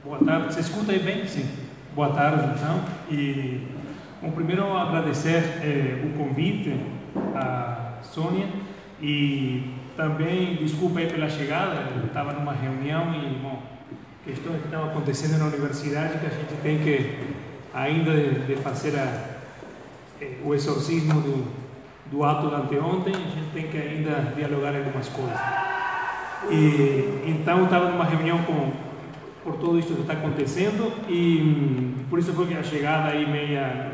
Boa tarde. Você escuta aí bem? Sim. Boa tarde, então. E, bom, primeiro agradecer o convite à Sônia e também desculpa aí pela chegada. Eu estava numa reunião e, bom, questões que estavam acontecendo na universidade que a gente tem que ainda de fazer o exorcismo do ato de anteontem, a gente tem que ainda dialogar algumas coisas. E então estava numa reunião por tudo isso que está acontecendo e por isso foi que a chegada aí meia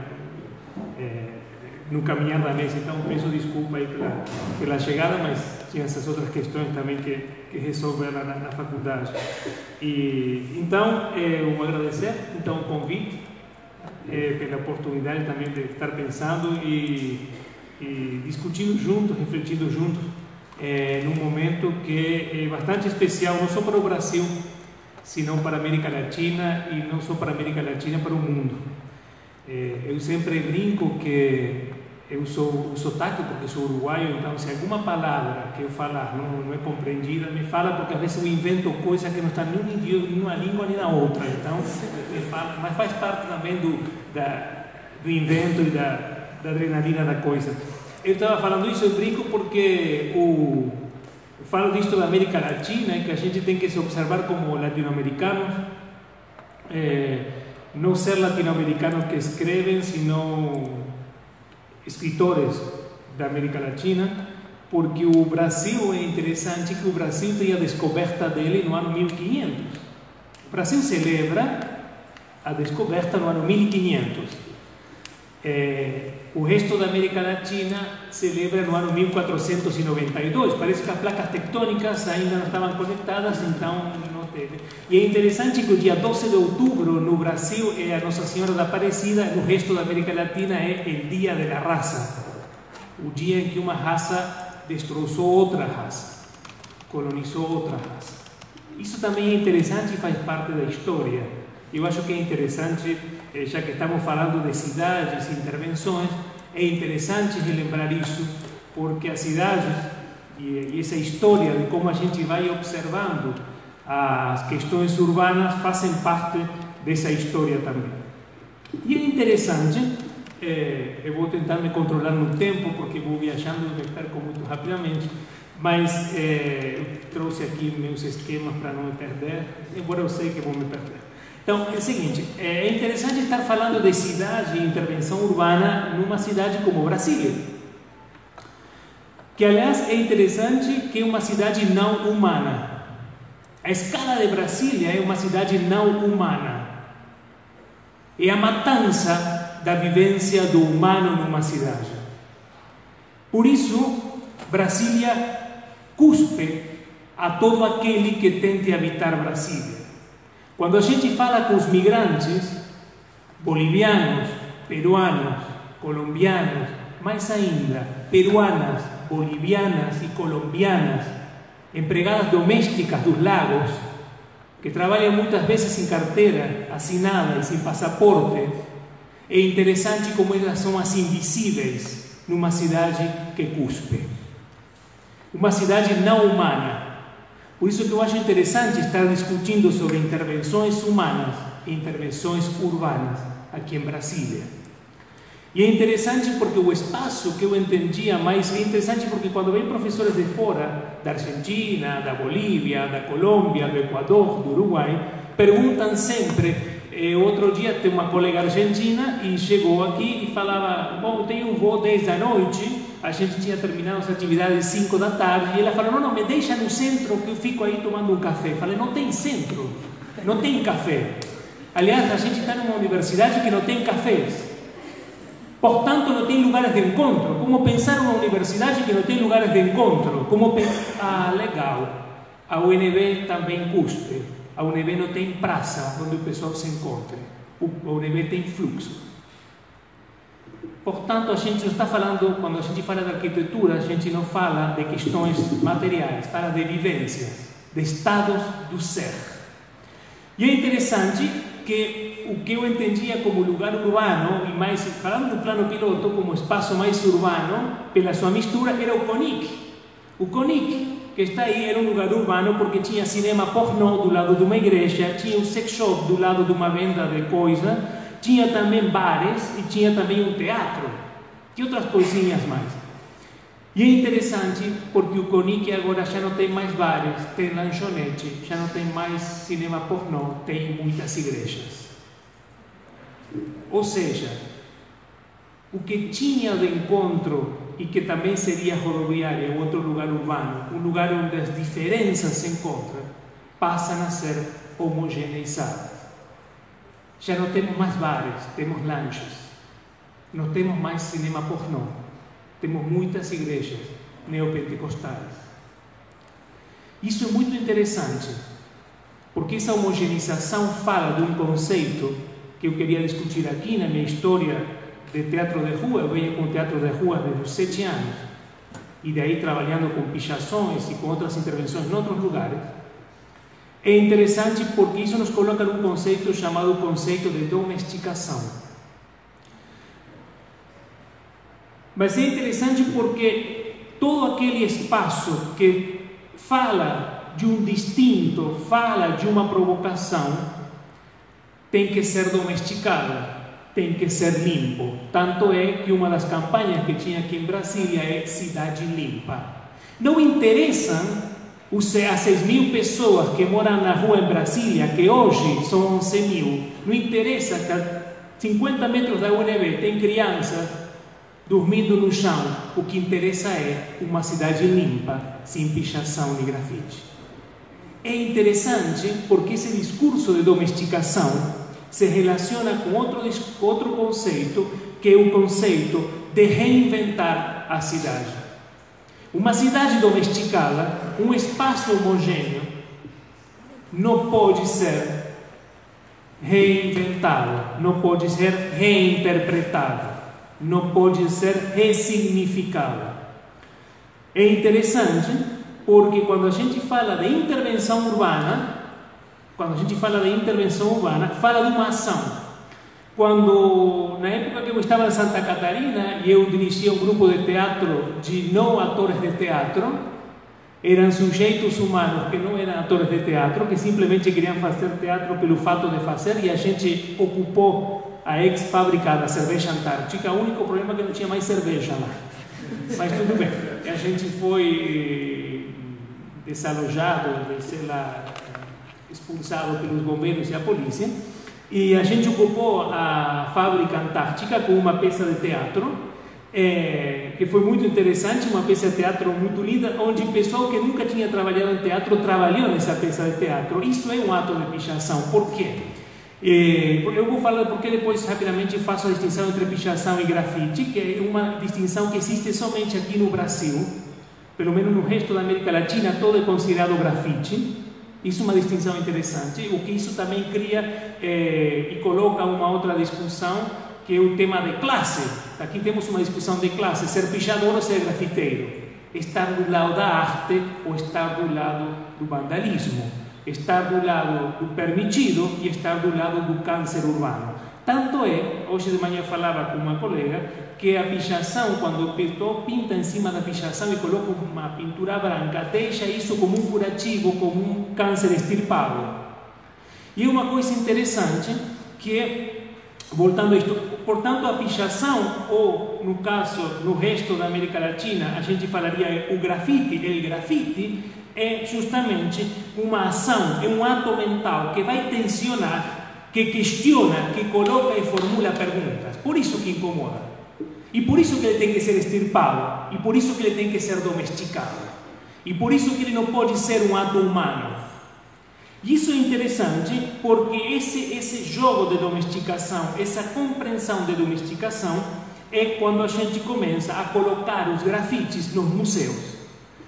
no caminhar da mesa. Então peço desculpa aí pela chegada, mas tinha essas outras questões também que resolver na faculdade. E então eu agradecer então o convite, pela oportunidade também de estar pensando e discutindo juntos, refletindo juntos, num momento que é bastante especial, não só para o Brasil, senão para a América Latina, e não só para a América Latina, para o mundo. Eu sempre brinco que eu sou sotaque porque sou uruguaio, então se alguma palavra que eu falar não é compreendida, me fala, porque às vezes eu invento coisas que não estão nem no idioma, nem numa língua nem na outra, então me fala, mas faz parte também do invento e da adrenalina da coisa. Eu estava falando isso, eu brinco porque eu falo disto da América Latina, que a gente tem que se observar como latino-americanos, não ser latino-americanos que escrevem, sino escritores da América Latina, porque o Brasil, é interessante que o Brasil tem a descoberta dele no ano 1500. O Brasil celebra a descoberta no ano 1500. O resto da América Latina celebra no ano 1492. Parece que as placas tectônicas ainda não estavam conectadas, então não teve. E é interessante que o dia 12 de outubro no Brasil é a Nossa Senhora da Aparecida, no resto da América Latina é o Dia da Raça, o dia em que uma raça destroçou outra raça, colonizou outra raça. Isso também é interessante e faz parte da história. Eu acho que é interessante, já que estamos falando de cidades e intervenções, é interessante relembrar isso, porque as cidades e essa história de como a gente vai observando as questões urbanas fazem parte dessa história também. E é interessante, eu vou tentar me controlar no tempo, porque vou viajando e me perco muito rapidamente, mas eu trouxe aqui meus esquemas para não me perder, embora eu sei que vou me perder. Então, é o seguinte, é interessante estar falando de cidade e intervenção urbana numa cidade como Brasília, que, aliás, é interessante que é uma cidade não humana. A escala de Brasília é uma cidade não humana. É a matança da vivência do humano numa cidade. Por isso, Brasília cuspe a todo aquele que tente habitar Brasília. Quando a gente fala com os migrantes, bolivianos, peruanos, colombianos, mais ainda, peruanas, bolivianas e colombianas, empregadas domésticas dos lagos, que trabalham muitas vezes sem carteira assinada e sem passaporte, é interessante como elas são as invisíveis numa cidade que cuspe. Uma cidade não humana. Por isso que eu acho interessante estar discutindo sobre intervenções humanas e intervenções urbanas aqui em Brasília. E é interessante porque o espaço que eu entendia mais, é interessante porque quando vem professores de fora, da Argentina, da Bolívia, da Colômbia, do Equador, do Uruguai, perguntam sempre. Outro dia tem uma colega argentina e chegou aqui e falava, bom, eu tenho um voo 10 da noite, a gente tinha terminado as atividades 5 da tarde, e ela falou, não, me deixa no centro que eu fico aí tomando um café. Eu falei, não tem centro, não tem café. Aliás, a gente está numa universidade que não tem cafés. Portanto, não tem lugares de encontro. Como pensar uma universidade que não tem lugares de encontro? Legal. A UNB também cuspe. A UNB não tem praça onde o pessoal se encontre. A UNB tem fluxo. Portanto, a gente não está falando, quando a gente fala de arquitetura, a gente não fala de questões materiais, fala de vivências, de estados do ser. E é interessante que o que eu entendia como lugar urbano, e mais, falando do plano piloto, como espaço mais urbano, pela sua mistura, era o CONIC. O CONIC que está aí era um lugar urbano porque tinha cinema pornô do lado de uma igreja, tinha um sex shop do lado de uma venda de coisa, tinha também bares e tinha também um teatro e outras coisinhas mais. E é interessante porque o Conic agora já não tem mais bares, tem lanchonete, já não tem mais cinema pornô, tem muitas igrejas. Ou seja, o que tinha de encontro e que também seria rodoviária, outro lugar urbano, um lugar onde as diferenças se encontram, passam a ser homogeneizadas. Já não temos mais bares, temos lanches, não temos mais cinema pornô, temos muitas igrejas neopentecostais. Isso é muito interessante, porque essa homogeneização fala de um conceito que eu queria discutir aqui na minha história de teatro de rua. Eu venho com teatro de rua desde os 7 anos, e daí trabalhando com pichações e com outras intervenções em outros lugares. É interessante porque isso nos coloca num conceito chamado conceito de domesticação. Mas é interessante porque todo aquele espaço que fala de um distinto, fala de uma provocação, tem que ser domesticado, tem que ser limpo. Tanto é que uma das campanhas que tinha aqui em Brasília é Cidade Limpa. Não interessam as 6.000 pessoas que moram na rua em Brasília, que hoje são 11.000. Não interessa que a 50 metros da UNB tem crianças dormindo no chão. O que interessa é uma cidade limpa, sem pichação nem grafite. É interessante porque esse discurso de domesticação se relaciona com outro conceito, que é o conceito de reinventar a cidade. Uma cidade domesticada, um espaço homogêneo, não pode ser reinventado, não pode ser reinterpretado, não pode ser ressignificado. É interessante porque quando a gente fala de intervenção urbana, fala de uma ação. Quando, na época que eu estava em Santa Catarina e eu dirigia um grupo de teatro de não atores de teatro, eram sujeitos humanos que não eram atores de teatro, que simplesmente queriam fazer teatro pelo fato de fazer, e a gente ocupou a ex-fábrica da cerveja Antártica. O único problema é que não tinha mais cerveja lá, mas tudo bem. A gente foi desalojado, sei lá, expulsado pelos bombeiros e a polícia, e a gente ocupou a fábrica Antártica com uma peça de teatro, que foi muito interessante, uma peça de teatro muito linda, onde o pessoal que nunca tinha trabalhado em teatro trabalhou nessa peça de teatro. Isso é um ato de pichação. Por quê? Eu vou falar porque depois rapidamente faço a distinção entre pichação e grafite, que é uma distinção que existe somente aqui no Brasil. Pelo menos no resto da América Latina, todo é considerado grafite. Isso é uma distinção interessante. O que isso também cria e coloca uma outra discussão, que é o tema de classe. Aqui temos uma discussão de classe: ser pichador ou ser grafiteiro, estar do lado da arte ou estar do lado do vandalismo, estar do lado do permitido e estar do lado do câncer urbano. Tanto é, hoje de manhã falava com uma colega, que a pichação, quando o pintor pinta em cima da pichação e coloca uma pintura branca, deixa isso como um curativo, como um câncer extirpado. E uma coisa interessante, que é, voltando a isto, portanto, a pichação, ou no caso, no resto da América Latina, a gente falaria o grafite. O grafite é justamente uma ação, é um ato mental que vai tensionar, que questiona, que coloca e formula perguntas. Por isso que incomoda. E por isso que ele tem que ser extirpado. E por isso que ele tem que ser domesticado. E por isso que ele não pode ser um ato humano. E isso é interessante porque esse jogo de domesticação, essa compreensão de domesticação, é quando a gente começa a colocar os grafites nos museus,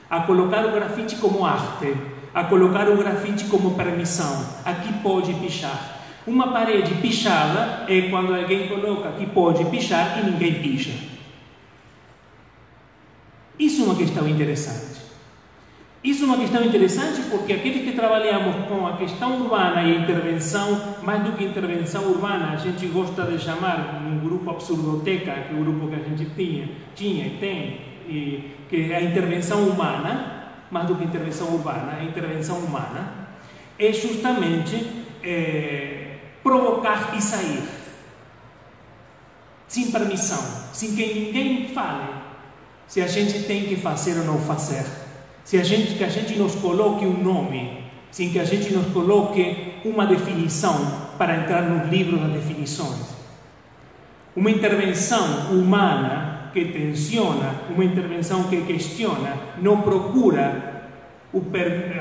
a colocar o grafite como arte, a colocar o grafite como permissão. Aqui pode pichar. Uma parede pichada é quando alguém coloca que pode pichar e ninguém picha. Isso é uma questão interessante. Isso é uma questão interessante porque aqueles que trabalhamos com a questão urbana e a intervenção, mais do que intervenção urbana, a gente gosta de chamar um grupo Absurdoteca, que é o grupo que a gente tinha e tem, que é a intervenção humana. mais do que intervenção urbana, é intervenção humana, é justamente provocar e sair, sem permissão, sem que ninguém fale se a gente tem que fazer ou não fazer, que a gente nos coloque um nome, sem que a gente nos coloque uma definição para entrar nos livros das definições. Uma intervenção humana que tensiona, uma intervenção que questiona, não procura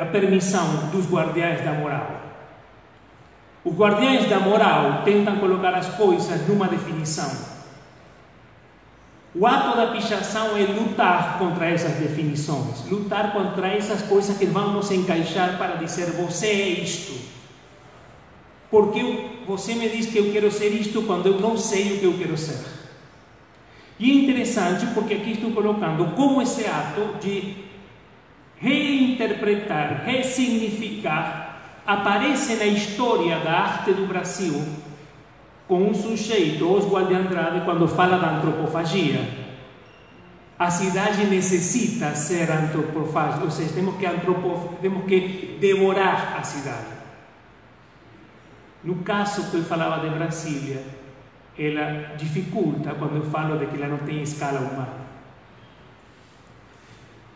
a permissão dos guardiães da moral. Os guardiães da moral tentam colocar as coisas numa definição. O ato da pichação é lutar contra essas definições, lutar contra essas coisas que vão nos encaixar para dizer você é isto. Porque você me diz que eu quero ser isto quando eu não sei o que eu quero ser. E é interessante porque aqui estou colocando como esse ato de reinterpretar, ressignificar, aparece na história da arte do Brasil com um sujeito, Oswald de Andrade, quando fala da antropofagia. A cidade necessita ser antropofágica, ou seja, temos que devorar a cidade. No caso que eu falava de Brasília, ela dificulta quando eu falo de que ela não tem escala humana.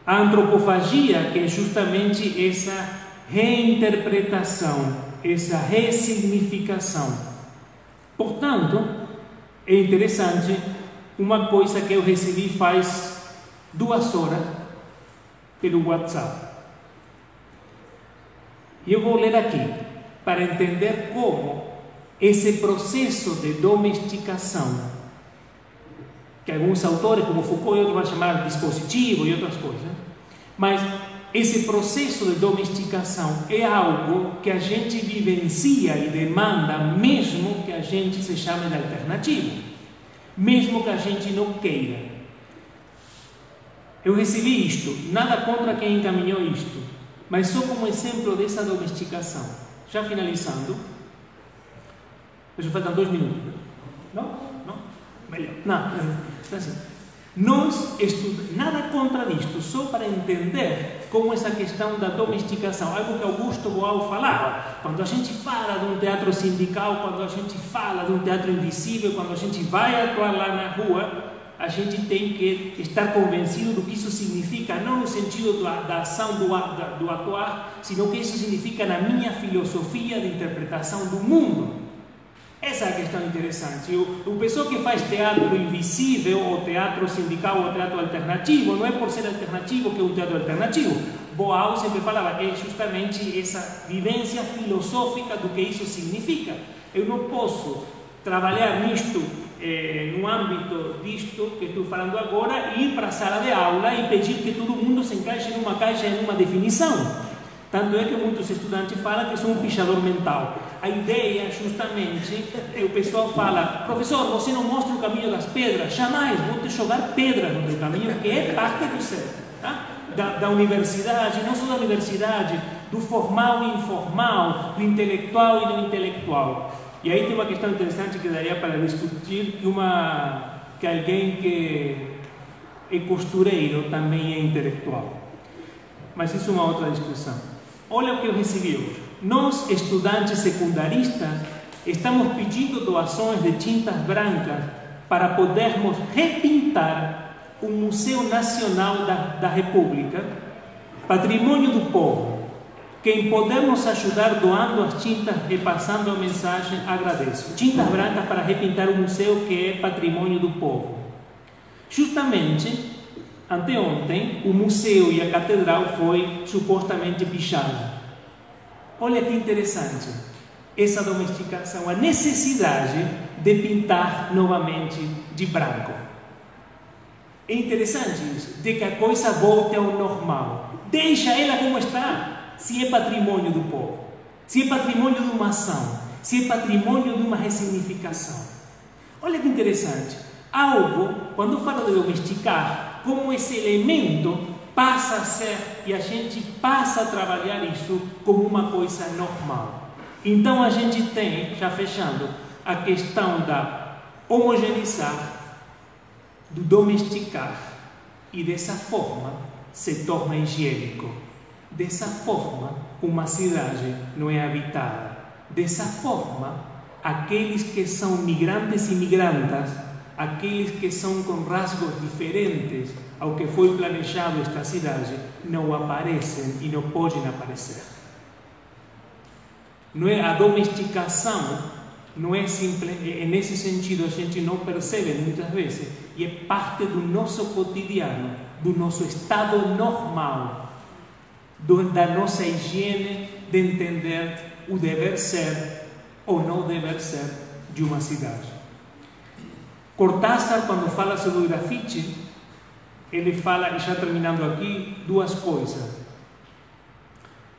A antropofagia, que é justamente essa reinterpretação, essa ressignificação. Portanto, é interessante uma coisa que eu recebi faz 2 horas pelo WhatsApp. E eu vou ler aqui, para entender como esse processo de domesticação, que alguns autores, como Foucault e outros, vão chamar de dispositivo e outras coisas, mas esse processo de domesticação é algo que a gente vivencia e demanda, mesmo que a gente se chame de alternativo, mesmo que a gente não queira. Eu recebi isto, nada contra quem encaminhou isto, mas só como exemplo dessa domesticação. Já finalizando, já faltam 2 minutos. Não? Melhor. Não, assim. Nós estudamos, nada contra isto, só para entender como essa questão da domesticação, algo que Augusto Boal falava, quando a gente fala de um teatro sindical, quando a gente fala de um teatro invisível, quando a gente vai atuar lá na rua, a gente tem que estar convencido do que isso significa, não no sentido da ação do atuar, sino que isso significa na minha filosofia de interpretação do mundo. Essa é a questão interessante. O pessoal que faz teatro invisível, ou teatro sindical, ou teatro alternativo, não é por ser alternativo que é um teatro alternativo. Boal sempre falava, é justamente essa vivência filosófica do que isso significa. Eu não posso trabalhar nisto, no âmbito disto que estou falando agora, e ir para a sala de aula e pedir que todo mundo se encaixe numa caixa, numa definição. Tanto é que muitos estudantes falam que sou um pichador mental. A ideia, justamente, o pessoal fala, professor, você não mostra o caminho das pedras, jamais vou te jogar pedras no teu caminho, que é parte do ser, tá? da universidade, não só da universidade, do formal e informal, do intelectual e do intelectual. E aí tem uma questão interessante que daria para discutir, que alguém que é costureiro também é intelectual. Mas isso é uma outra discussão. Olha o que eu recebi hoje. Nós, estudantes secundaristas, estamos pedindo doações de tintas brancas para podermos repintar o Museu Nacional da República, Patrimônio do Povo. Quem pudermos ajudar doando as tintas e passando a mensagem, agradeço. Tintas brancas para repintar o museu que é Patrimônio do Povo. Justamente, anteontem, o museu e a catedral foi supostamente pichado. Olha que interessante, essa domesticação, a necessidade de pintar novamente de branco. É interessante isso, de que a coisa volte ao normal. Deixa ela como está, se é patrimônio do povo, se é patrimônio de uma ação, se é patrimônio de uma ressignificação. Olha que interessante, algo, quando eu falo de domesticar, como esse elemento passa a ser, e a gente passa a trabalhar isso como uma coisa normal. Então a gente tem, já fechando, a questão da homogeneizar, do domesticar, e dessa forma se torna higiênico. Dessa forma, uma cidade não é habitada. Dessa forma, aqueles que são migrantes e migrantas, aqueles que são com rasgos diferentes ao que foi planejado esta cidade, não aparecem e não podem aparecer. Não é a domesticação. Não é simples, nesse sentido a gente não percebe muitas vezes, e é parte do nosso cotidiano, do nosso estado normal, da nossa higiene de entender o dever ser ou não dever ser de uma cidade. Cortázar, quando fala sobre o grafite, ele fala, e já terminando aqui, duas coisas.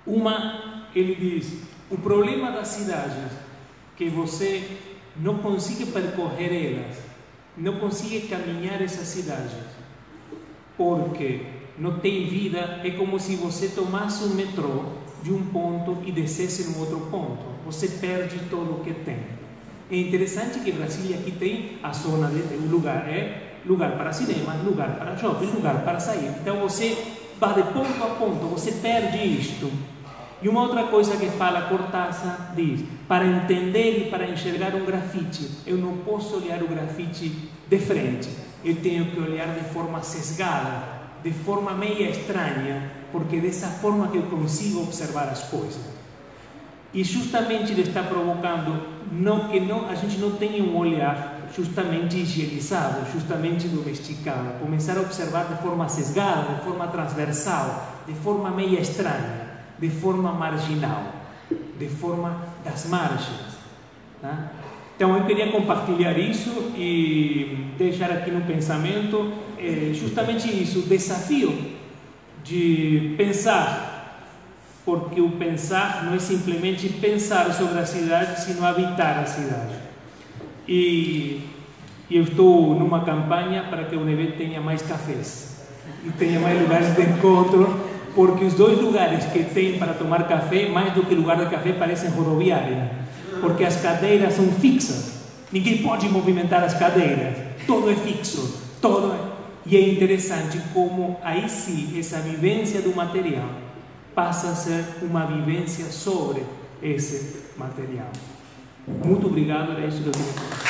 Uma, ele diz, o problema das cidades que você não consegue percorrer elas, não consegue caminhar essas cidades, porque não tem vida. É como se você tomasse um metrô de um ponto e descesse no outro ponto. Você perde todo o que tem. É interessante que Brasília aqui tem a zona de lugar, lugar para cinema, lugar para shopping, lugar para sair. Então você vai de ponto a ponto, você perde isto. E uma outra coisa que fala Cortázar diz, para entender e para enxergar um grafite, eu não posso olhar o grafite de frente, eu tenho que olhar de forma sesgada, de forma meia estranha, porque dessa forma que eu consigo observar as coisas. E justamente ele está provocando a gente não tenha um olhar justamente higienizado, justamente domesticado, começar a observar de forma sesgada, de forma transversal, de forma meia estranha, de forma marginal, de forma das margens. Tá? Então eu queria compartilhar isso e deixar aqui no pensamento justamente isso, o desafio de pensar, porque o pensar não é simplesmente pensar sobre a cidade, sino habitar a cidade. E eu estou numa campanha para que o UNEB tenha mais cafés e tenha mais lugares de encontro, porque os dois lugares que tem para tomar café, mais do que lugar de café, parecem rodoviária, porque as cadeiras são fixas, ninguém pode movimentar as cadeiras, tudo é fixo, E é interessante como aí sim, essa vivência do material passa a ser uma vivência sobre esse material. Muito obrigado, é isso que eu queria falar.